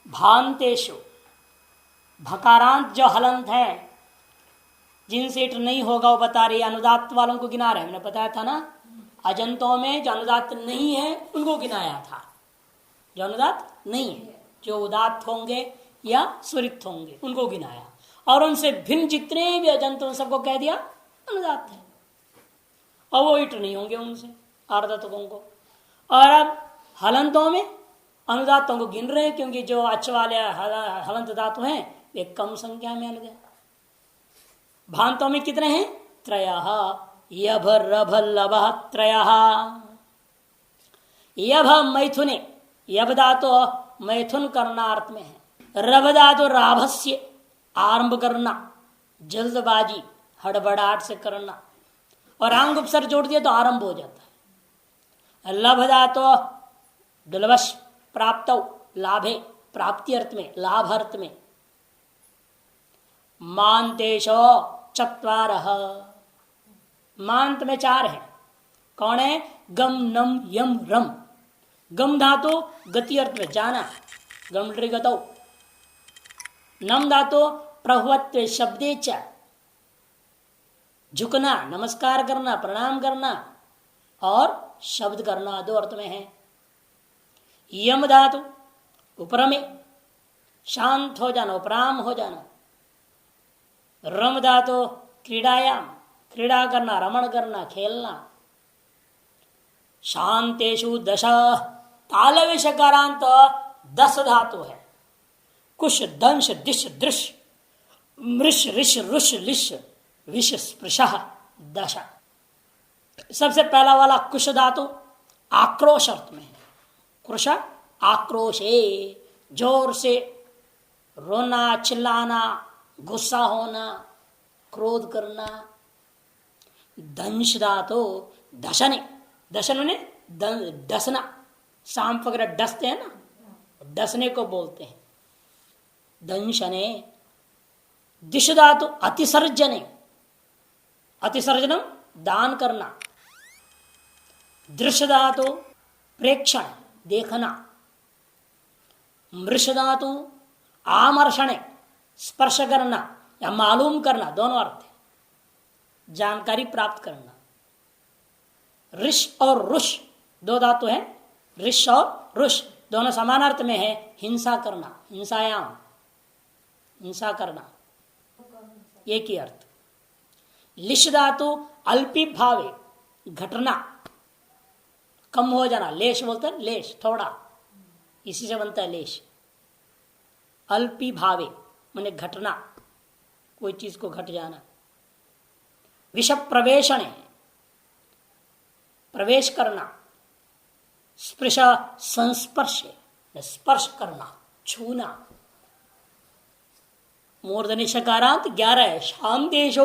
भांतेषु भकारांत जो हलंत है जिनसे इट नहीं होगा वो बता रही, अनुदात वालों को गिना रहे, हमने बताया था ना। अजंतों में जो अनुदात नहीं है उनको गिनाया था, जो अनुदात नहीं है, जो उदात होंगे या स्वरित होंगे उनको गिनाया, और उनसे भिन्न जितने भी अजंत उन सबको कह दिया अनुदात है, और वो इट नहीं होंगे उनसे आर्धतकों को। और अब हलंतों में अनुदातों को गिन रहे हैं, क्योंकि जो अच्छ वाले हलंत धातु हैं वे कम संख्या में अलग है। भांतों में कितने हैं? त्रयः। यभ रभ लभ त्रयः। यभ मैथुने, यभ धातु मैथुन करना अर्थ में है। रभ धातु राभस्य आरंभ करना, जल्दबाजी हड़बड़ाहट से करना, और आंग उपसर्ग जोड़ दिया तो आरंभ हो जाता है। लभ धातु दुर्लभश प्राप्त, लाभे प्राप्ति अर्थ में, लाभ अर्थ में। मांतेशो चत्वारः, मांत में 4 है। कौन है? गम नम यम रम। गम धातु गति अर्थ में जाना, गम गतौ। नम धातु प्रभुत्व शब्दे च, झुकना, नमस्कार करना, प्रणाम करना और शब्द करना, 2 अर्थ में है। यम धातु उपरमे, शांत हो जाना, उपराम हो जाना। रम धातु क्रीडायाम, क्रीड़ा करना, रमण करना, खेलना। शांतेषु 10, तालव्य शकारांत 10 धातु है। कुश दंश दिश दृश मृष ऋष रुष लिश विष स्पृश 10। सबसे पहला वाला कुश धातु आक्रोश अर्थ में है। कृश आक्रोशे, जोर से रोना, चिल्लाना, गुस्सा होना, क्रोध करना। दंश धातु दशने, दशन ने डसना, सांप वगैरह डसते हैं ना, डसने को बोलते हैं दंशने। दिश धातु अतिसर्जने, अतिसर्जनम दान करना। दृश्य धातु प्रेक्षण देखना। मृष धातु आमर्षण स्पर्श करना या मालूम करना, दोनों अर्थ है, जानकारी प्राप्त करना। ऋष और रुष 2 धातु है। ऋष और रुष दोनों समान अर्थ में है, हिंसा करना, हिंसायाम, हिंसा करना, एक ही अर्थ। लिश धातु अल्पी भावे, घटना, कम हो जाना, लेश बोलते हैं, लेश थोड़ा, इसी से बनता है लेश। अल्पी भावे माने घटना, कोई चीज को घट जाना। विष प्रवेशण, प्रवेश करना। स्पृश संस्पर्श, स्पर्श करना, छूना। मूर्धनि शकारांत 11 है। शांतेषु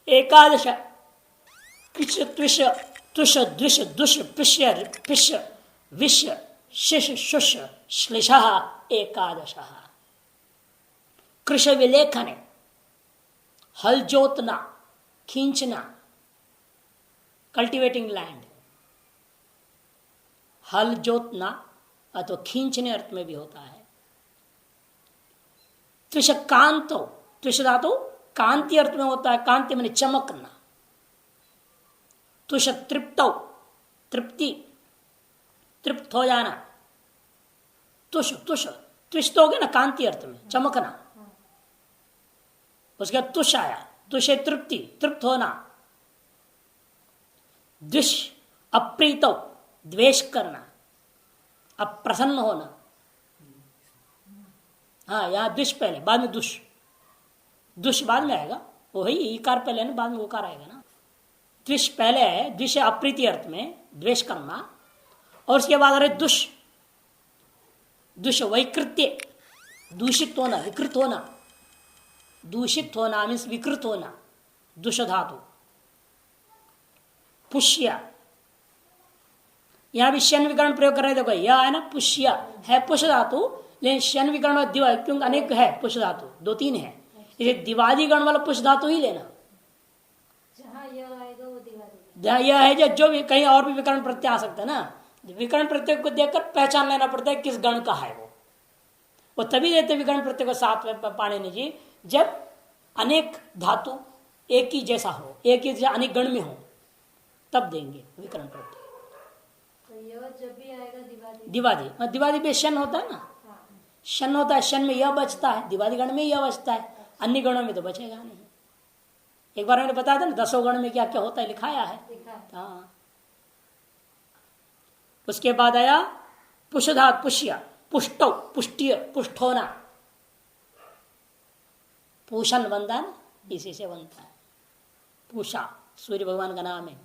11। कृष त्विष तुष द्विष दुष पिष्य पिष्य विष शिश शुष श्लिष 11। कृष विलेखन, हल जोतना, खींचना, कल्टीवेटिंग लैंड। हल जोतना अथवा खींचने अर्थ में भी होता है। त्विष कांतो, त्विष धातु कांति अर्थ में होता है, कांति माने चमकना। तुष तृप्तौ, तृप्ति, तृप्त हो जाना। तुष तुष त्विष तो हो गया ना, कांति अर्थ में चमकना। उसके बाद तुष आया, तुषे तृप्ति, तृप्त होना। द्विष अप्रीतौ, द्वेष करना, अप्रसन्न होना। हाँ, यहां द्विष पहले, बाद में दुष, दुष बाद में आएगा, वही इकार पहले ना, बाद में उकार आएगा ना। द्विष पहले है, द्विष अप्रीति अर्थ में द्वेष करना, और उसके बाद अरे दुष, दुष वैकृत्य, दूषित होना, विकृत होना। दूषित होना मीन्स विकृत होना, दुष धातु। पुष्य, यहां भी शन विकरण प्रयोग कर रहे, देखो यह है ना पुष्य है, पुष धातु, लेकिन शन विकरण और दिवा क्योंकि अनेक है, पुष धातु 2-3 है, इसे दिवादी गण वाला पुष धातु ही लेना। यह है जो भी कहीं और भी विकरण प्रत्यय आ सकता है ना, विकरण प्रत्यय को देखकर पहचान लेना पड़ता है किस गण का है वो। वो तभी देते विकर्ण प्रत्यय को साथ में पाणिनि जी, जब अनेक धातु एक ही जैसा हो, एक ही जैसा अनेक गण में हो, तब देंगे विकर्ण प्रत्यय। तो जब भी आएगा दिवादी, दिवादी, दिवादी में शन होता है ना, शन होता है, शन में यह बचता है, दिवादी गण में यह बचता है, अन्य गणों में तो बचेगा नहीं। एक बार मैंने बताया था ना 10 गण में क्या क्या होता है, लिखाया है। हाँ। उसके बाद आया पुष्धात, पुष्य, पुष्टो, पुष्टिय, पुष्टोना, पूषण बनता है ना, इसी से बनता है पूषा, सूर्य भगवान का नाम है।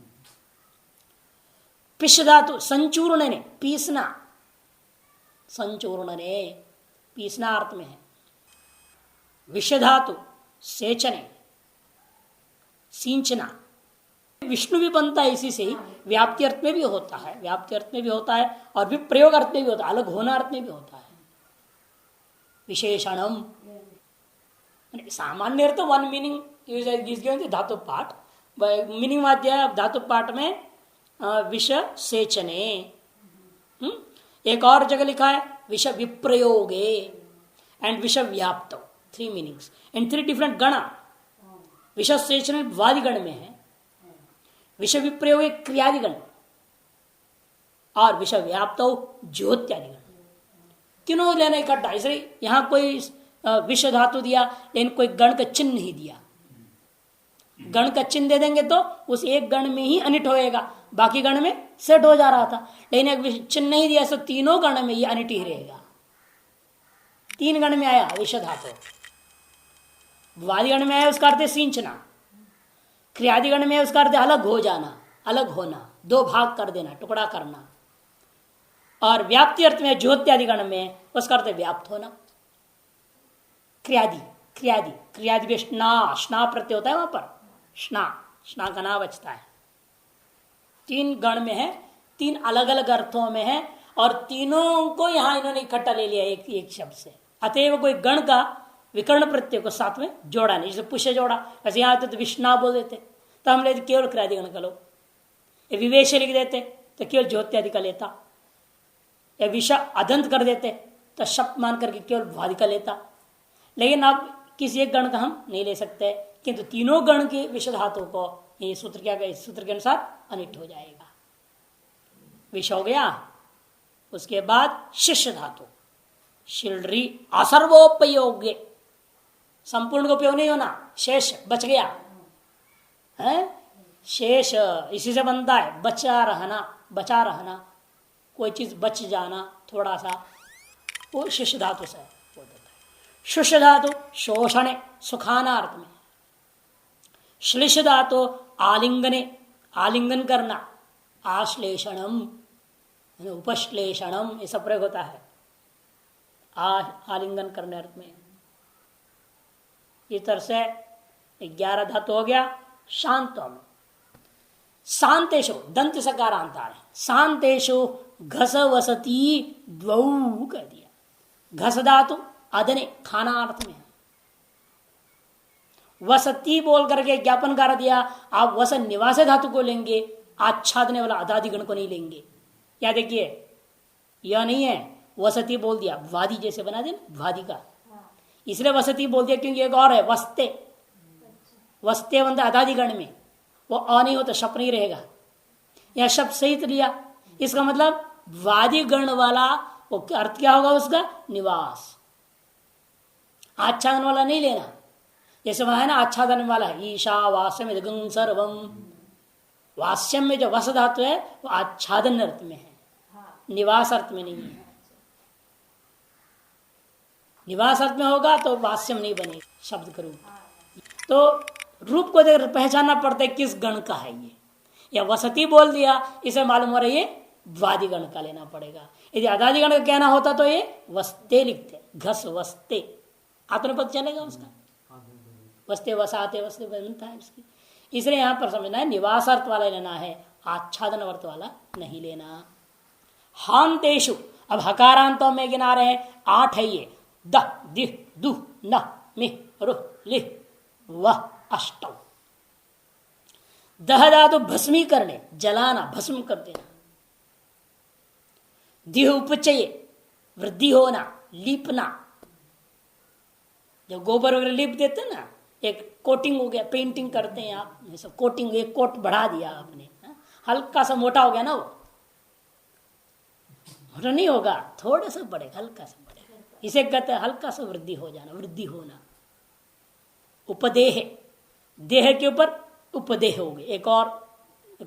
पिश धातु संचूर्ण ने, पीसना, संचूर्ण ने पीसना अर्थ में है। विष धातु सेचने, सींचना। विष्णु भी बनता है इसी से ही, व्याप्ति अर्थ में भी होता है, व्याप्ति अर्थ में भी होता है और विप्रयोग अर्थ में भी होता है, अलग होना अर्थ में भी होता है। विशेषणम सामान्य तो वन मीनिंग यूज धातु पाठ, मीनिंग वाद्य धातु पाठ में विष सेचने। एक और जगह लिखा है विष विप्रयोगे एंड विष व्याप्त, 3 मीनिंग्स एंड 3 डिफरेंट गण। विष सेचन वादि गण में है, विष विप्रयोग क्रियादि गण और विष व्याप्त ज्योत्यादि गण, तीनों लेना इकट्ठा। इसलिए यहां कोई विष धातु दिया लेकिन कोई गण का चिन्ह नहीं दिया। गण का चिन्ह दे देंगे तो उस एक गण में ही अनिट होएगा, बाकी गण में सेट हो जा रहा था। लेकिन एक चिन्ह नहीं दिया तो तीनों गण में ये अनिट ही रहेगा। 3 गण में आया विष धातु, वादिगण में आया उसका अर्थ सींचना, क्रियादिगण में उसका अर्थ अलग हो जाना, अलग होना, 2 भाग कर देना, टुकड़ा करना। और व्याप्ति अर्थ में ज्योत्यादि गण में उसका अर्थ व्याप्त होना। क्रियादि, क्रियादि, क्रियादि भी स्ना प्रत्यय होता है वहां पर, स्ना का ना बचता है। 3 गण में है, 3 अलग अलग अर्थों में है और तीनों को यहां इन्होंने इकट्ठा ले लिया एक शब्द से। अतएव कोई गण का विकर्ण प्रत्यय को साथ में जोड़ा नहीं, जैसे पुष्य जोड़ा, वैसे यहां तो विष्णा बोल देते तो हम लेते केवल क्रियादि गण का लो। ये विवेश लिख देते तो केवल ज्योत्यादि का लेता, या विषा अदंत कर देते तो शब्द मान करके केवल वादि का लेता। लेकिन अब किसी एक गण का हम नहीं ले सकते, किंतु तीनों गण के विष धातु को ये सूत्र क्या, इस सूत्र के अनुसार अनिट हो जाएगा। विष हो गया, उसके बाद शिष्य धातु, शिल्ड्री असर्वोपयोग्य, संपूर्ण को उपयोग नहीं होना, शेष बच गया है, शेष इसी से बनता है, बचा रहना, बचा रहना, कोई चीज बच जाना थोड़ा सा, वो शिष्य धातु से हो जाता है। शुष्य धातु शोषण, सुखाना अर्थ में। श्लिष धातु आलिंगने, आलिंगन करना, आश्लेषणम, उपश्लेषणम, ये सब प्रयोग होता है आलिंगन करने अर्थ में। इस तरह से 11 धातु हो गया। शांतम, शांतेशु दंत सकारांतार है, शांतेशु घस वसती द्वौ कर दिया। घस धातु अदने खाना अर्थ में, वसती बोल करके ज्ञापन कर दिया। आप वस निवास धातु को लेंगे, आच्छादने वाला अदादिगण को नहीं लेंगे। या देखिए यह नहीं है, वसती बोल दिया, वादी जैसे बना दे वादी का, इसलिए वसती बोल दिया क्योंकि एक और है वस्ते, वस्ते बनता अदादिगण में, वो अ नहीं हो तो शप नहीं रहेगा। यह शब्द सहित लिया, इसका मतलब वादी गण वाला वो अर्थ क्या होगा उसका, निवास। आच्छादन वाला नहीं लेना, जैसे वहां है ना आच्छादन वाला है, ईशा वास्यम इदगं सर्वम, वास्यम में जो वस धातु है वो आच्छादन अर्थ में है, निवास अर्थ में नहीं है। निवास अर्थ में होगा तो वास्यम नहीं बनेगा शब्द का रूप। तो रूप को देख पहचानना पड़ता है किस गण का है ये। या वसती बोल दिया, इसे मालूम हो रहा है ये द्वादि गण का लेना पड़ेगा। यदि अदादि गण का कहना होता तो ये वस्ते लिखते, घस वस्ते, आत्मपद चलेगा उसका, वस्ते वसाते वस्ते बनता है उसकी। इसलिए यहां पर समझना है निवास अर्थ वाला लेना है, आच्छादन अर्थ वाला नहीं लेना। हांतेशु, अब हकारांतों में गिना रहे हैं 8 है ये, द दिह दु न मिह रुह लिह वह अष्टौ। दह धातु भस्मी करने, जलाना, भस्म कर देना। दिह उपचय, वृद्धि होना, लीपना, जब गोबर वगैरह लिप देते ना, एक कोटिंग हो गया, पेंटिंग करते हैं आप, ये सब कोटिंग, एक कोट बढ़ा दिया आपने, हल्का सा मोटा हो गया ना, वो मोटा नहीं होगा, थोड़ा सा बढ़ेगा, हल्का सा बढ़ेगा, इसे कहते हैं हल्का सा वृद्धि हो जाना, वृद्धि होना। उपदेह, देह के ऊपर उपदेह हो गया, एक और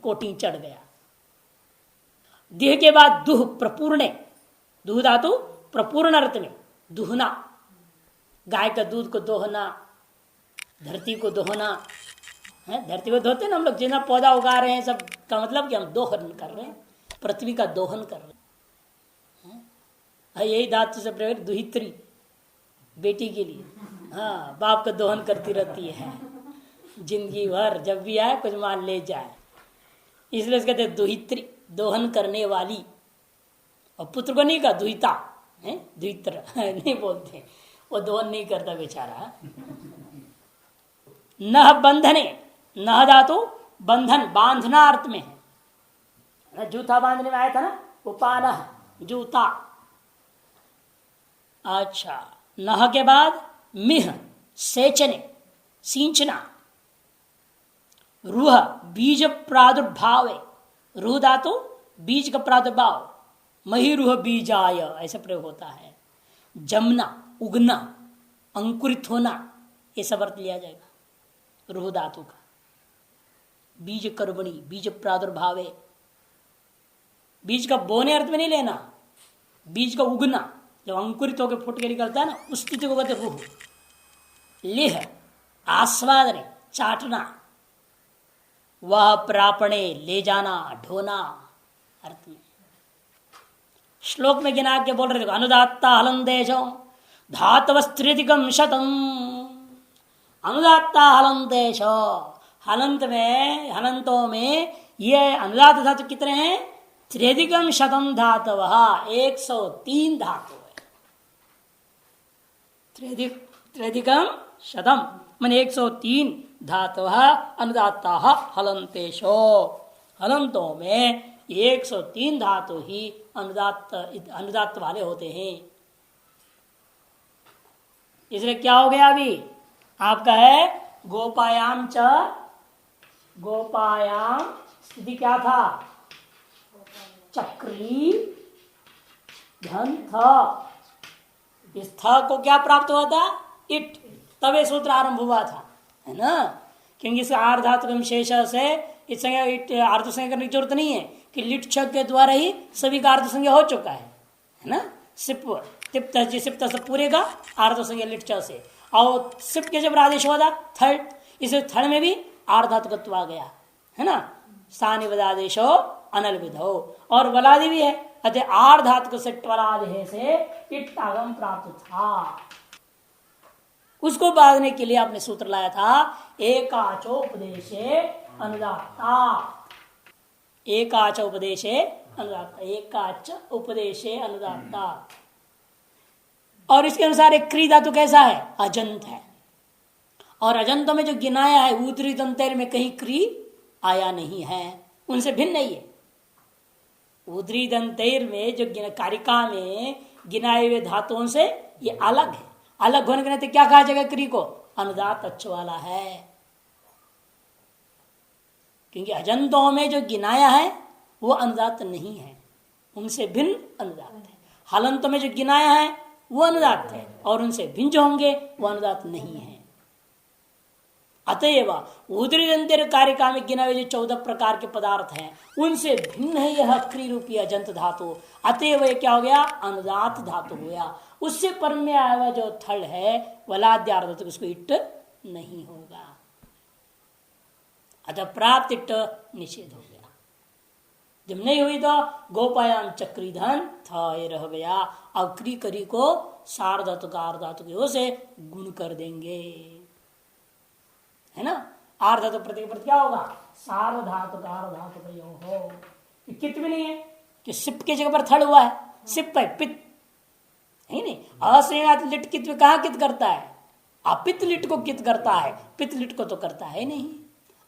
कोटिंग चढ़ गया। देह के बाद दुह, प्रपूर्ण, दुह धातु प्रपूर्ण अर्थ में, दुहना, गाय का दूध को दोहना, धरती को दोहना है, धरती को धोते ना हम लोग, जितना पौधा उगा रहे हैं सब का मतलब कि हम दोहन कर रहे हैं, पृथ्वी का दोहन कर रहे हैं। यही धातु से प्रयोग, दुहित्री, बेटी के लिए, हाँ, बाप का दोहन करती रहती है जिंदगी भर, जब भी आए कुछ मान ले जाए, इसलिए इसके कहते दुहित्री, दोहन करने वाली। और पुत्र को नहीं कहा दुहिता है, द्वित्र नहीं बोलते, वो दोहन नहीं करता बेचारा। नह बंधने, नह धातु बंधन, बांधना अर्थ में है, जूता बांधने में आया था ना, उपानह, जूता। अच्छा, नह के बाद मिह, सेचने, सींचना। रूह, बीज प्रादुर्भाव, रूह धातु बीज का प्रादुर्भाव, महिरूह बीजाय, ऐसा प्रयोग होता है। जमना, उगना, अंकुरित होना, ये सब अर्थ लिया जाएगा रूह धातु का। बीज कर्मणि, बीज प्रादुर्भावे, बीज का बोने अर्थ में नहीं लेना, बीज का उगना, जब अंकुरित होकर फुट के निकलता है ना, उस स्थिति को कहते रूह। लिह, आस्वादने, चाटना। वह प्रापणे, ले जाना, ढोना अर्थ में। श्लोक में गिना के बोल रहे थे, अनुदात्ता हलंदेशो धातवस्त्रिधिकम शतम। अनुदात्ता हलंदेशो, हलंत में, हलंतों में ये अनुदात धातु कितने हैं? त्रिधिकम शतम धातव, 103 धातु है। त्रिधिकम शतम मन 103 धातु अनुदात्ता हलंतेशो, हलंतों में 103 धातु ही अनुदात्त वाले होते हैं। इसलिए क्या हो गया अभी आपका है गोपायाम च, गोपायाम स्थिति क्या था? चक्री धन था। इस थ को क्या प्राप्त हुआ था? इट, तब ये सूत्र आरंभ हुआ था, है ना? क्योंकि इस आर्धातुकम शेष से इस संज्ञा अर्ध संज्ञा करने की जरूरत नहीं है कि लिट छक के द्वारा ही सभी का अर्ध संज्ञा हो चुका है ना? सिप तिप्त सिप्त से पूरे का अर्ध संज्ञा लिट छ से, और सिप के जब आदेश हुआ था थर्ड, इसे थर्ड में भी आर्धातुकत्व आ गया, है ना? स्थानीय वदादेशो अनल विधो, और वलादि भी है, अतः आर्धातुक सिट वलादि से इट आगम प्राप्त था। उसको बांधने के लिए आपने सूत्र लाया था एकाचोपदेशे अनुदात्ता, एकाचोपदेशे अनुदात्ता, एकाच उपदेशे अनुदात्ता। और इसके अनुसार एक क्री धातु कैसा है? अजंत है, और अजंतों में जो गिनाया है ऊतरी दंतेर में कहीं क्री आया नहीं है, उनसे भिन्न नहीं है। ऊतरी दंतेर में जो कारिका में गिनाए हुए धातुओं से ये अलग है। अलग होने के नाते क्या कहा जाएगा क्री को? अनुदात अच्छ वाला है, क्योंकि अजंतों में जो गिनाया है वो अनुदात नहीं है, उनसे भिन्न अनुदात है। हलंतों में जो गिनाया है वो अनुदात है, और उनसे भिन्न जो होंगे वो अनुदात नहीं है। अतएव उदरी कारिका में गिना हुए जो 14 प्रकार के पदार्थ हैं उनसे भिन्न है यह क्री रूपी अजंत धातु। अतएव ये क्या हो गया? अनुदात धातु हो गया। उससे पर में आया हुआ जो थल है वलाद्यार्थ तो उसको इट नहीं होगा, अतः प्राप्त इट निषेध हो गया। जब नहीं हुई तो गोपायाम चक्री धन था ये रह गया। अब क्री करी को सार्धातु का अर्धातु की ओर से गुण कर देंगे, है ना? आर्धातु प्रति प्रति क्या होगा? सार्वधातु का अर्धातु का योग हो। कित भी नहीं है कि सिप की जगह पर थड़ हुआ है, सिप है पित्त है नहीं। असंज्ञात लिट कित कहाँ कित करता है? अपित लिट को कित करता है, पित लिट को तो करता है नहीं।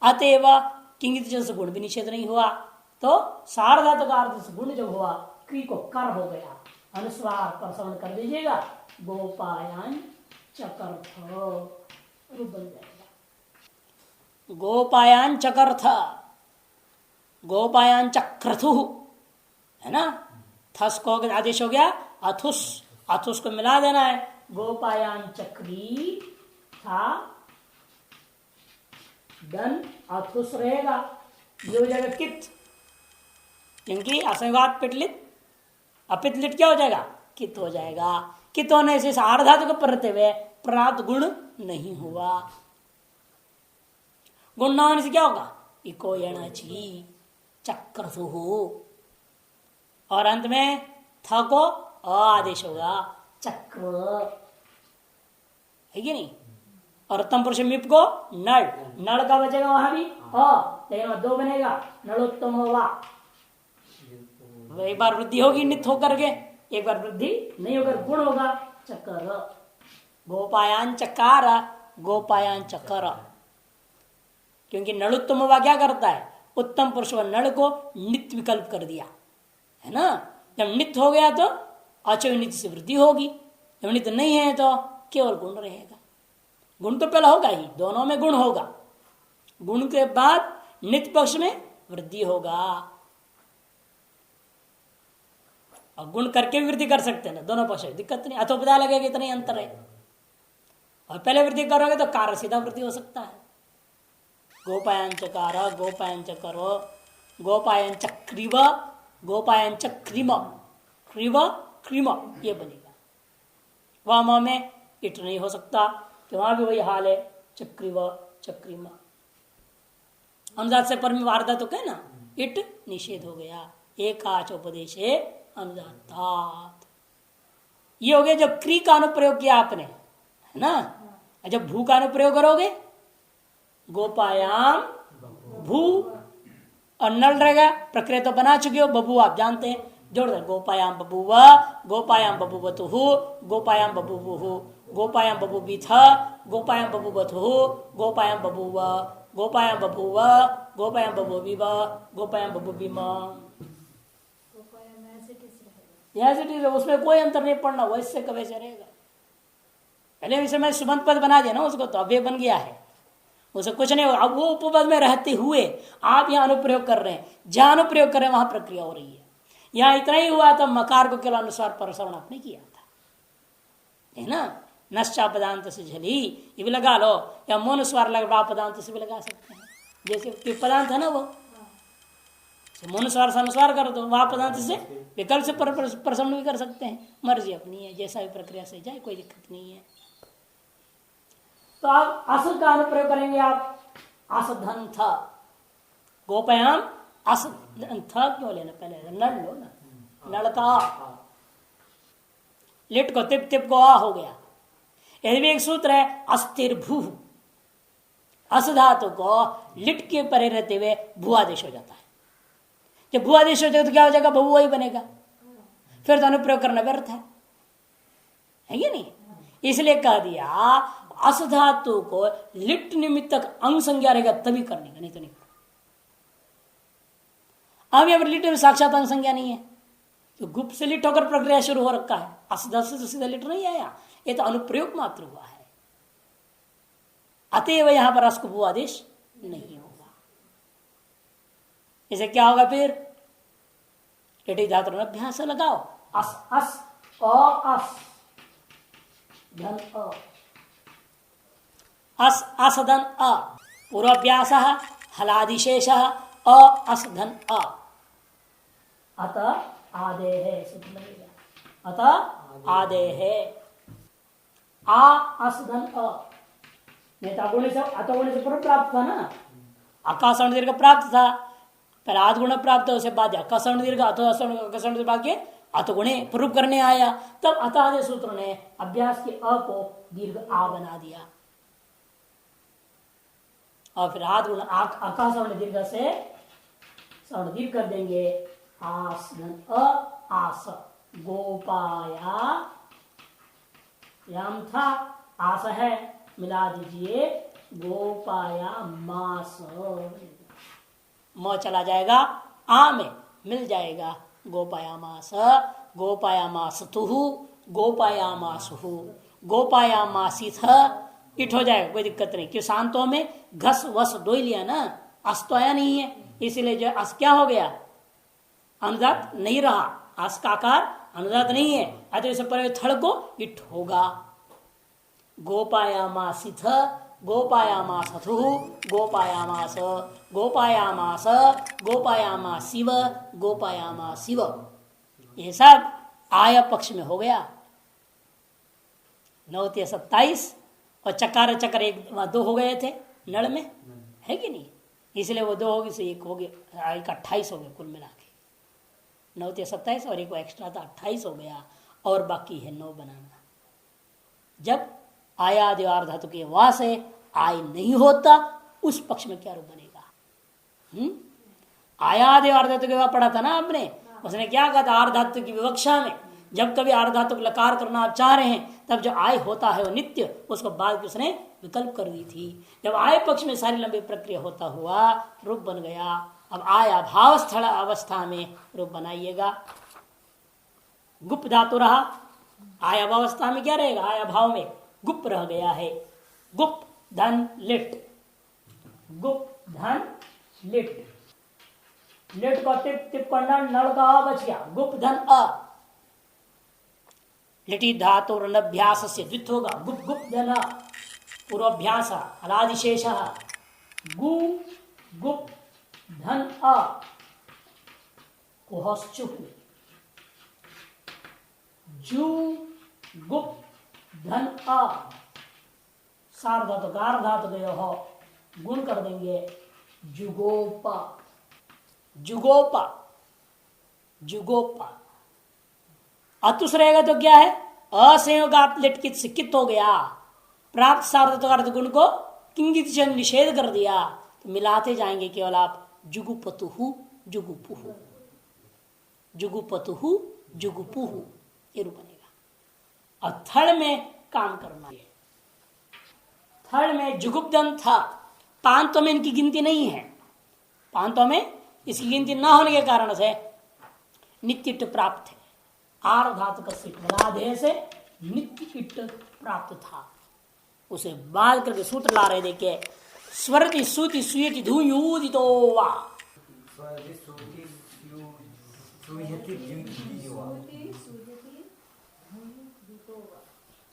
अतएव किंगित जन से गुण भी निषेध नहीं हुआ, तो सार्वधातु का अर्थ से गुण जब हुआ क्री को कर हो गया। अनुस्वार पर श्रवण कर दीजिएगा। गोपायान चकर्थ रूप बन जाएगा। गोपायान चकर्थ, गोपायान चक्रथु, है ना। थस को आदेश हो गया अथुस, अथुस को मिला देना है। गोपायान चक्री था दन अथुस रहेगा, ये हो जाएगा कित, क्योंकि असंगात पिटलित अपितलिट क्या हो जाएगा, कित हो जाएगा। कित होने से सार्वधातु को परते हुए प्राप्त गुण नहीं हुआ। गुण ना होने से क्या होगा, इको यणची चक्रसु, और अंत में थ को आदेश होगा चक्र, है कि नहीं। और उत्तम पुरुष मिप को नल, नल का बचेगा वहां भी लेकिन वहां दो बनेगा, नलोत्तम होगा। एक बार वृद्धि होगी नित्य होकर के, एक बार वृद्धि नहीं होकर गुण होगा चक्र। गोपायान चकार, गोपायान चक्र, क्योंकि नलोत्तम होगा क्या करता है, उत्तम पुरुष व नल को नित्य विकल्प कर दिया, है ना। जब नित्य हो गया तो अचय नित्य से वृद्धि होगी, जब नित्य नहीं है तो केवल गुण रहेगा। गुण तो पहला होगा ही, दोनों में गुण होगा, गुण के बाद नित्य पक्ष में वृद्धि होगा। और गुण करके भी वृद्धि कर सकते हैं ना, दोनों पक्ष में दिक्कत नहीं, अथवा पता लगेगा इतना ही अंतर है। और पहले वृद्धि करोगे तो कार्य सीधा वृद्धि हो सकता है। गोपायन चकार, गोपायन चकरो, गोपायन चक्रिव, गोपायन चक्रिम, क्रिव क्रिम, ये बनेगा। वहां में इट नहीं हो सकता, कि वहां भी वही हाल है, चक्रिव चक्रिम। अनुदात से पर में वारदा तो कहे ना, इट निषेध हो गया। एकाच उपदेश अनुदात, ये हो गया जब क्री का अनुप्रयोग किया आपने, है ना। जब भू का अनुप्रयोग करोगे, गोपायाम भू, और नल रहेगा, प्रक्रिया तो बना चुके हो, बबू आप जानते हैं, जोड़ दे गोपायाम बबूवा, गोपायाम बबूवतु, गोपायाम बबूवु, गोपायाम बबूबीथ, गोपायाम बबूवतु, गोपायाम बबूव, गोपायाम बबूव, गोपायाम बबूबीव, गोपायाम बबूबीमा। उसमें कोई अंतर नहीं पड़ना, वैसे का वैसे रहेगा। पहले विषय में सुबंध पद बना दिया ना उसको, तो अव्यय बन गया है, उसे कुछ नहीं होगा। अब वो उपपद में रहते हुए आप यहाँ अनुप्रयोग कर रहे हैं, जहां अनुप्रयोग कर रहे हैं वहां प्रक्रिया हो रही है। यहाँ इतना ही हुआ तो मकार को केवल अनुसार परसवर्ण आपने किया था, है ना। नश्चा पदांत से झली, ये भी लगा लो, या मोन स्वर लगा पदांत से भी लगा सकते हैं। जैसे पदांत है ना, वो मोन स्वर से अनुस्वार कर दो, वहां पदांत से विकल्प से प्रसन्न भी कर सकते हैं, मर्जी अपनी है, जैसा भी प्रक्रिया से जाए कोई दिक्कत नहीं है। तो आप अस का अनुप्रयोग करेंगे, आप असधन था, गोपयाम असधन था क्यों लेना, पहले नल लो ना, नलका। लिट को तिप, तिप को आ हो गया। यदि भी एक सूत्र है अस्थिर भू, अस धातु को लिट के परे रहते हुए भू आदेश हो जाता है। जब भू आदेश हो जाएगा तो क्या हो जाएगा, बहु ही बनेगा, फिर तो अनुप्रयोग करना व्यर्थ है ये नहीं। इसलिए कह दिया अस धातु को लिट निमित्तक अंग संज्ञा रहेगा तभी करने का, नहीं तो नहीं। अब यहां पर लिट में साक्षात अंग संज्ञा नहीं है, तो गुप्त से लिट होकर प्रक्रिया शुरू हो रखा है। अस धातु से तो सीधा लिट नहीं आया, ये तो अनुप्रयोग मात्र हुआ है। अतएव यहां पर अस को भू आदेश नहीं होगा। इसे क्या होगा फिर, लिटी धातु अभ्यास लगाओ, अस अस अस धन अस असधन अ, पूर्वाभ्यास हलादिशेष अस धन अ, अत आदे है, अत आदे है, आ अस धन अ, नेतागुण से अतगुण से पूर्व प्राप्त था ना, आकाशवर्ण दीर्घ प्राप्त था, पहले आध गुण प्राप्त है, उसके बाद आकाशवर्ण दीर्घ, अतोषण के बाद अतगुणे पूर्व करने आया, तब अतः सूत्र ने अभ्यास के अ को दीर्घ आ बना दिया, और फिर आध गुण आकाशवर्ण दीर्घ से स्वर्ण दीर्घ कर देंगे, आस धन अ आस, गोपाया याम था, आस है मिला दीजिए, गोपाया मास, म चला जाएगा, आ में मिल जाएगा, गोपाया मास, गोपाया मास तुहु, गोपायामासु, गोपायामासिथ इट हो जाएगा, कोई दिक्कत नहीं। क्यों शांतों में घस वस दो ही लिया ना, अस तो आया नहीं है, इसीलिए जो अस क्या हो गया, अनुदात नहीं रहा, अस का आकार अनुदात नहीं है, अतः इसे पर थड़ को इट होगा। गोपायामासिथ गोपायामासथु गोपायामास गोपायामास गोपायामासिव गोपायामासिव, ये सब आय पक्ष में हो गया। 9 × 27 और चकार चक्र 1-2 हो गए थे नड़ में, है कि नहीं, इसलिए वो 2 हो गए से 1 हो गया, आय का 28 हो गया कुल मिला के। 9 × 27 और 1 एक्स्ट्रा था 28 हो गया, और बाकी है 9 बनाना। जब आयादि और धातु के वाह से आय नहीं होता, उस पक्ष में क्या रूप बनेगा? आयादि और धातु के वाह पढ़ा था ना आपने, उसने क्या कहा था, आर्ध धातु की विवक्षा में जब कभी आर्ध धातु लकार करना आप चाह रहे हैं, तब जो आय होता है वो नित्य, उसको बाद उसने विकल्प कर दी थी। जब आय पक्ष में सारी लंबी प्रक्रिया होता हुआ रूप बन गया, अब आय अभाव स्थल अवस्था में रूप बनाइएगा। गुप्त धातु रहा, आय अवस्था में क्या रहेगा, आय अभाव में गुप्त रह गया है। गुप्त धन लिट, गुप्त धन लिट, लिट को टिप टिप करना, नड़ का अ बच गया, गुप्त धन अ। लिटि धातु अभ्यास से द्वित होगा, गुप्त गुप्त धन पूर्वाभ्यास अलादिशेष, गु गुप्त धन अ कुहश्चु, जू गुप्त धन अ, सार धातु गार धातु गयो हो, गुण कर देंगे, जुगोपा जुगोपा जुगोपा। अतुस रहेगा तो क्या है, असंयोगात लिटकित से कित हो गया, प्राप्त सार्वधातुक गुण को किंगित से निषेध कर दिया, तो मिलाते जाएंगे केवल आप, जुगुपतुहु जुगुपुहु, जुगुपतुहु जुगुपुहु, ये रूप बनेगा। और थर्ड में काम करना है, थर्ड में जुगुप्तन था, पांतों में इनकी गिनती नहीं है, पांतों में इसकी गिनती न होने के कारण से नित्य इट प्राप्त है। आर धातु का सिट बलादेह से नित्य इट प्राप्त था, उसे बाध करके सूत्र ला रहे देखिए, स्वरति सूति सुयति धूयूदितो वा,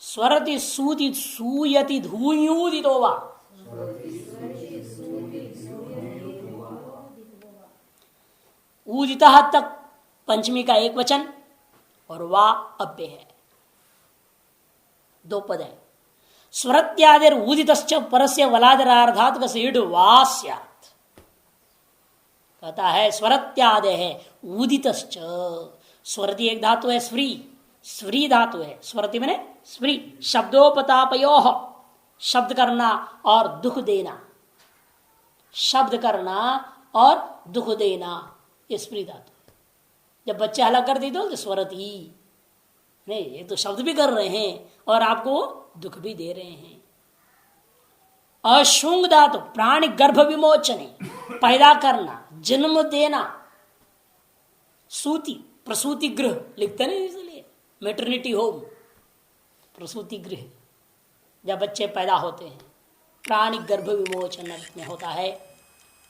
स्वरति सूति सूयति धूयूदितो वा, ऊदिता तक पंचमी का एक वचन और वा अव्यय है, 2 पद है। स्वरत्यादिर ऊदितश्च परस्य वलादरार्धात्मक से इड वा स्यात्, कहता है स्वरत्यादि है ऊदितश्च, स्वरति एक धातु है स्व्री, स्व्री धातु है, स्वरति मैंने स्व्री, शब्दोपतापयोः, शब्द करना और दुख देना, शब्द करना और दुख देना, ये स्व्री धातु। जब बच्चे हला कर दी तो स्वरति नहीं, ये तो शब्द भी कर रहे हैं और आपको दुख भी दे रहे हैं। अशुंग धातु प्राणी गर्भ विमोचने, पैदा करना, जन्म देना, सूति प्रसूति गृह लिखते नहीं, इसलिए मेटर्निटी होम, प्रसूति गृह, जब बच्चे पैदा होते हैं, प्राणी गर्भ विमोचन में होता है।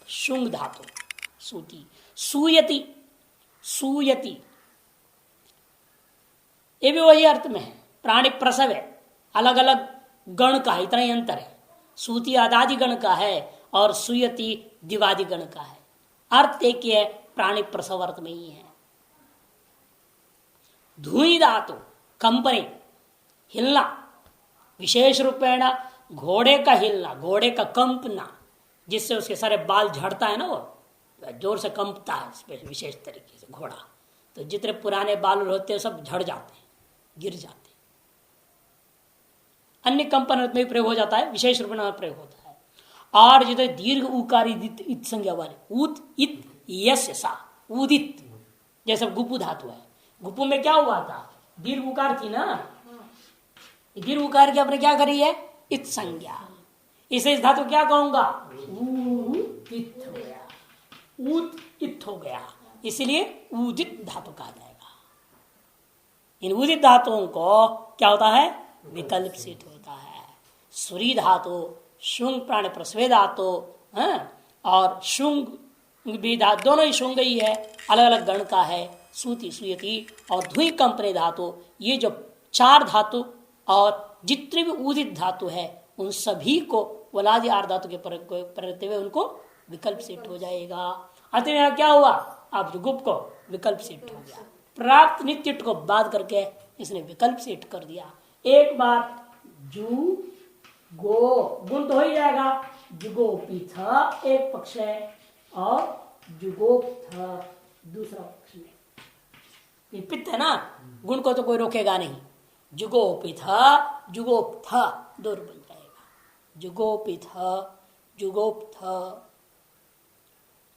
शुंग धातु सूति, सूयति, सूयति ये भी वही अर्थ में है, प्राणी प्रसव है, अलग अलग गण का है, इतना ही अंतर है। सूति आदादि गण का है और सुयति दिवादि गण का है, अर्थ एक ही है, प्राणी प्रसव अर्थ में ही है। धुई धातु कंपनी, हिलना, विशेष रूपेण घोड़े का हिलना, घोड़े का कंपना, जिससे उसके सारे बाल झड़ता है ना, वो जोर से कंपता है विशेष तरीके से घोड़ा, तो जितने पुराने बाल होते हैं सब झड़ जाते हैं, गिर जाते हैं। अन्य कंपन में भी प्रयोग हो जाता है, विशेष रूप में प्रयोग होता है। और जितने दीर्घ उकारी इत संज्ञा वाले, उत इत यस्य सा, उदित, जैसे गुपु धातु है, गुपु में क्या हुआ था, दीर्घ उकार थी ना, दीर्घ उकार की आपने क्या करी है, इत संज्ञा, इसे इस धातु क्या कहूंगा, उदित हो गया, उदित हो गया, इसलिए उदित धातु कहा जाएगा। इन उदित धातुओं को क्या होता है, विकल्प सिद्ध होता है। सूरी धातु, शुंग प्राण प्रस्वे धातु, और शुंग भी धातु, दोनों ही शुंग ही है, अलग अलग गण का है। सूति सुयति और धुई कंपने धातु, ये जो 4 धातु और जितने भी उदित धातु है उन सभी को वलादि आर धातु के परते हुए उनको विकल्प सेट हो जाएगा। अतः यहाँ क्या हुआ, अब गुप्त को विकल्प सेट हो गया। प्राप्त नित्य को बात करके इसने विकल्प सेट कर दिया। एक बार जू गो गुण तो हो ही जाएगा, जुगोपिथ एक पक्ष है और जुगोप्थ दूसरा पक्ष में। ये पित्त है ना, गुण को तो कोई रोकेगा नहीं। जुगोपिथ जुगोप्थ दो बन जाएगा। जुगोपिथ जुगोप्थ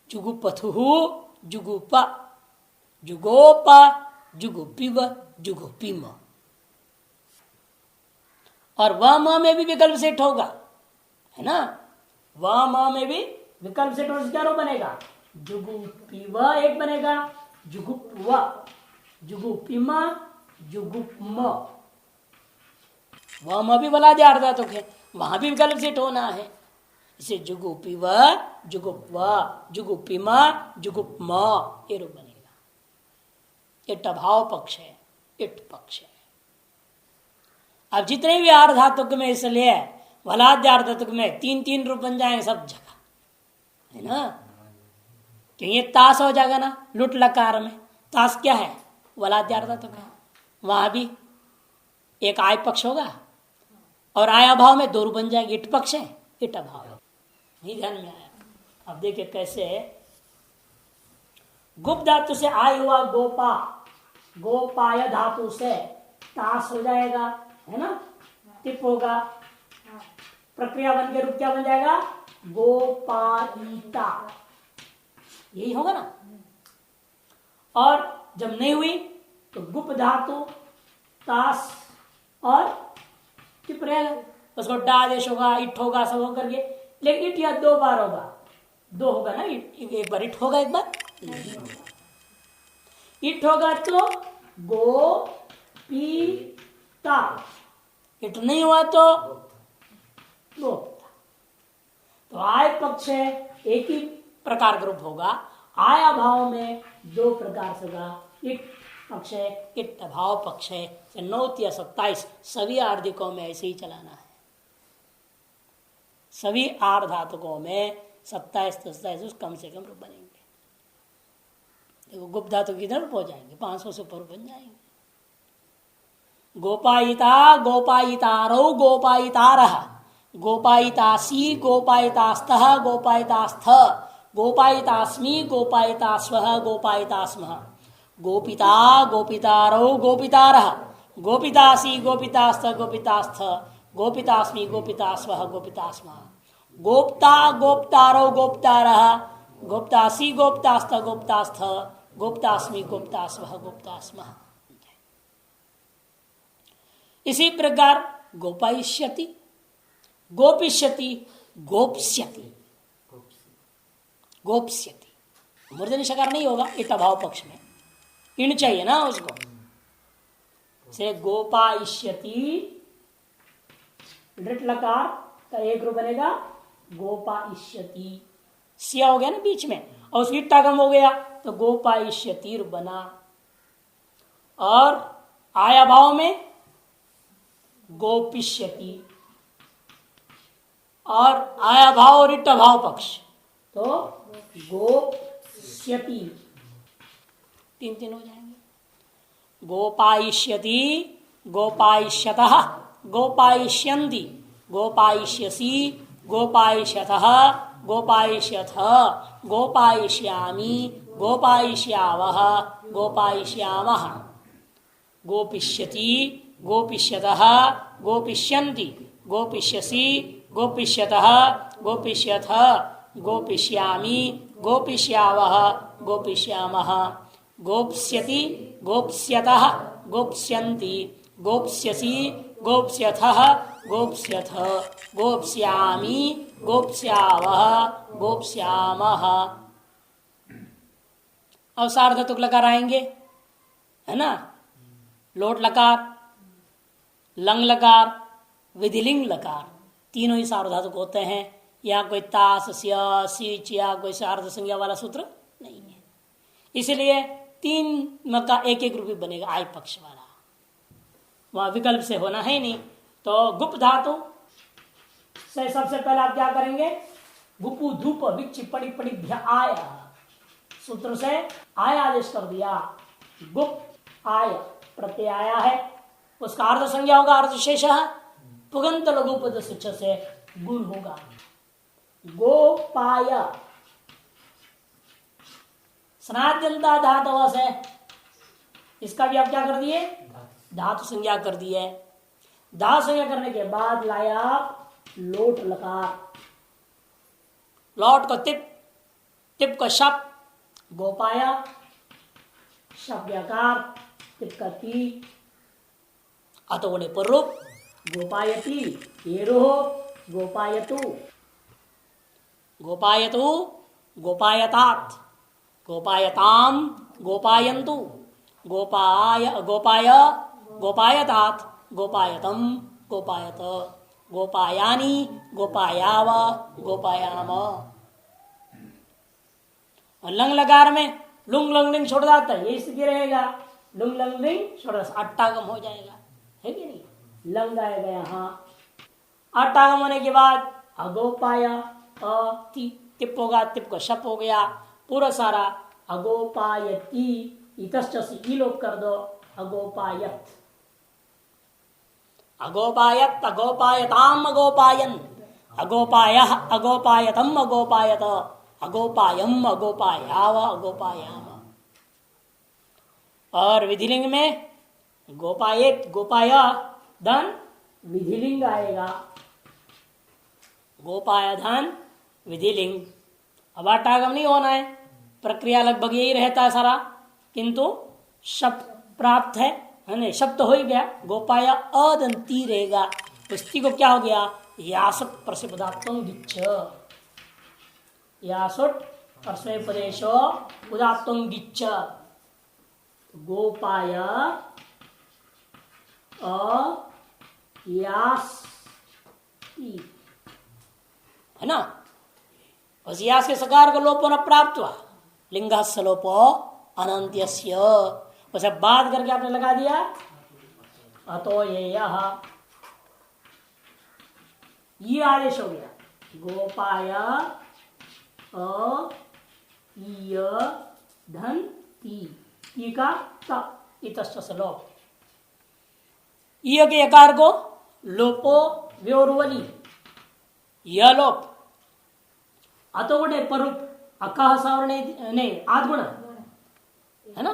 जुगुपथु जुगुप जुगोप जुगुपिव जुगुपिम। और वह म में भी विकल्प सेट होगा, है ना। वह म में भी विकल्प सेट होने से क्या रूप बनेगा, जुगुपिव एक बनेगा, जुगुप्व जुगुपिम जुगुप्म। वह म भी बला दिया अर्धातुक है, वहां भी विकल्प सेट होना है। इसे जुगुपिव जुगुप्व जुगुपिम जुगुप्म ये रूप बनेगा। ये टभाव पक्ष है, इट पक्ष है। अब जितने भी आर्धातुक में इसलिए वलाद्य आर्धातुक में 3-3 रूप बन जाएंगे सब जगह, है ना। क्योंकि ये ताश हो जाएगा ना, लुट लकार में ताश क्या है, वलाद्य आर्धातुक है। वहां भी एक आय पक्ष होगा और आय अभाव में 2 रूप बन जाएंगे, इट पक्ष है, इट अभाव है। नहीं ध्यान में आया। अब देखिए कैसे गुप्त धातु से आय हुआ गोपा, गोपाय धातु से ताश हो जाएगा, है ना, टिप होगा, प्रक्रिया बन के रूप क्या बन जाएगा, गोपायिता, यही होगा ना। और जब नहीं हुई तो गुप धातु ताश और टिप रहेगा, उसको डा आदेश होगा, इट होगा, सब होकर के। लेकिन इट या 2 बार होगा, 2 होगा ना, एक बार इट होगा, एक बार इट होगा तो गो पी ता, इट नहीं हुआ तो गोप्ता। तो आय पक्ष है एक ही प्रकार का रूप होगा, आय अभाव में 2 प्रकार से होगा, इट पक्ष है, इट अभाव पक्ष है। 9 या 27 सभी आर्धिकों में ऐसे ही चलाना है। सभी आर्धातुकों में 27 कम से कम रूप बनेंगे। देखो गुप्त धातु किधर रूप हो जाएंगे, 500 से ऊपर बन जाएंगे। गोपायिता गोपायितारौ गोपायितारः गोपायितासी गोपायितास्तः गोपायितास्थ गोपायितास्मि गोपायितास्वः गोपायितास्मः गोपिता गोपितारौ गोपितारः गोपितासी गोपितास्थ गोपितास्थ गोपितास्मि गोपितास्वः गोपितास्मः गोप्ता गोप्तारौ गोप्तारः गोप्तासी गोप्तास्थ गोप्तास्थ गोप्तास्मि गोप्तास्वः गोप्तास्मः। इसी प्रकार गोपायिष्यति गोपिष्यति गोप्स्यति गोप्स्यति। मूर्धन्य शकार नहीं होगा इट अभाव पक्ष में, इन चाहिए ना उसको। से गोपायिष्यति लृट लकार का एक रूप बनेगा गोपायिष्यति, सिया हो गया ना बीच में और उसकी टागम हो गया तो गोपायिष्यति रूप बना। और आया भाव में गोपिष्यति और आया भाव और इट भाव पक्ष तो गोप्स्यति, 3 हो जाएंगे। गोपायिष्यति गोपायिष्यतः गोपायिष्यन्ति गोपायिष्यसि गोपायिष्यतः गोपायिष्यथ गोपायिष्यामि गोपायिष्यावः गोपायिष्यामः गोपिष्यति गोपिष्यतः गोपिष्यन्ति गोपिष्यसि गोपिष्यतः गोपिष्यथ गोपिष्यामि गोपिष्यावः गोपिष्यामः गोप्स्यति गोप्स्यतः गोप्स्यन्ति गोप्स्यसि गोप्स्यथः गोप्स्यथ गोप्स्यामि गोप्स्यावः गोप्स्यामः। अब सार्वधातुक लकार आएंगे, है ना। लोट लकार, लंग लकार, विधिलिंग लकार, तीनों ही सार्वधातुक होते हैं। यहाँ कोई तास, स्या, सीच या कोई सार्ध संज्ञा वाला सूत्र नहीं है। इसलिए तीन का एक एक रूपी बनेगा आय पक्ष वाला, वहां विकल्प से होना है नहीं। तो गुप धातु से सबसे पहले आप क्या करेंगे, गुपु धूप विच पड़ी पड़ी आय, सूत्र से आय आदेश कर दिया। गुप आय प्रत्यय आया है, उसका अर्ध संज्ञा होगा अर्ध शेष, पुगंत लघुपद से गुण होगा। गोपाय स्नाद्यंता धातु से, इसका भी आप क्या कर दिए, धातु संज्ञा कर दिए। धातु संज्ञा करने के बाद लाया लोट लकार, लौट को तिप, टिप को शप, गोपाया शप व्याकार, टिप का ती, अतोने पर रूप, गोपायती येरो गोपायतु, गोपायतु गोपायतात, गोपायताम गोपायन्तु, गोपाय गोपाय गोपायतात, गोपायतम गोपायत, गोपायानी गोपायाव गोपायाम। और लंग लकार में लुंग लंग लिंग छोड़ जाता है, ये स्थिति रहेगा, लुंग लंग लिंग छोड़ अट्टागम हो जाएगा, है कि नहीं, लंग आएगा यहाँ। अट्टागम होने के बाद अगोपाया टिप होगा, टिप को शप हो गया, पूरा सारा अगोपायती, इतश्च से ई लोप कर दो, अगोपायत, अगोपायत अगोपायताम अगोपायन, अगोपाय अगोपायतम अगोपायत, अगोपायम अगोपायाव अगोपायाम। और विधिलिंग में गोपायत गोपाया धन विधिलिंग आएगा, गोपाय धन विधिलिंग। अब अट्टागम नहीं होना है, प्रक्रिया लगभग यही रहता है सारा, किंतु शब्द प्राप्त है ना, शब्द हो ही गया, गोपाय अदंती रहेगा, स्त्री को क्या हो गया, यासुट प्रसिपदात्म गिच्छ, यासुट प्रसिपदेशो उदात्म गिच्छ, गोपाय यास है ना, उस यास के सकार को लोपो न प्राप्त हुआ, लिंग सलोपो अनंत्यस्य, उसे बात करके आपने लगा दिया अतो ये आदेश हो गया, गोपाय धन ती का इतश्च लोप, के यकार को लोपो व्योर्वली, यह लोप, अतो गुणे परूप अकह सावरणे नहीं आध गुण है ना,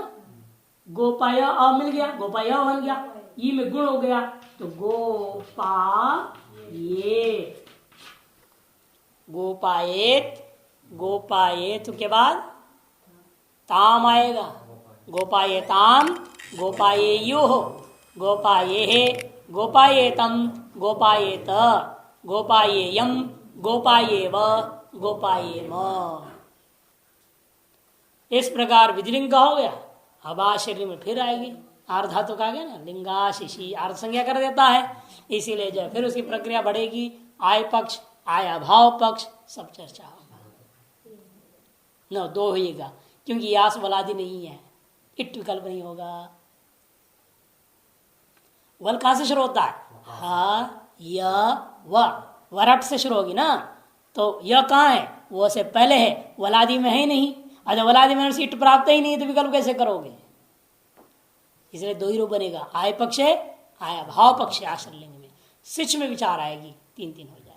गोपाय अ मिल गया, गोपाय बन गया, ई में गुण हो गया, तो गोपायेत, गोपायेत, गोपायेत के बाद ताम आएगा, गोपायेताम गोपायेयो, गोपाये गोपायेतम गोपायेत, गोपायेयम गोपायेव गोपायेम। इस प्रकार विधिलिंग का हो गया। अब शरीर में फिर आएगी आर्ध धातु का, गया ना, लिंगाशिशी अर्ध संज्ञा कर देता है, इसीलिए जो फिर उसकी प्रक्रिया बढ़ेगी, आय पक्ष आय अभाव पक्ष सब चर्चा होगा, न दो होगा, क्योंकि यास वलादि नहीं है, इट विकल्प नहीं होगा। वल कहां से शुरू होता है, हा य वरट से शुरू होगी ना, तो यह कहाँ है, वो से पहले है, वलादि में है नहीं, अच्छा वलादि में इट प्राप्त ही नहीं तो विकल्प कैसे करोगे, इसलिए दो ही रूप बनेगा, आय पक्ष है आय अभाव पक्ष है, आश्रलिंग में सिच में विचार आएगी, तीन तीन हो जाए।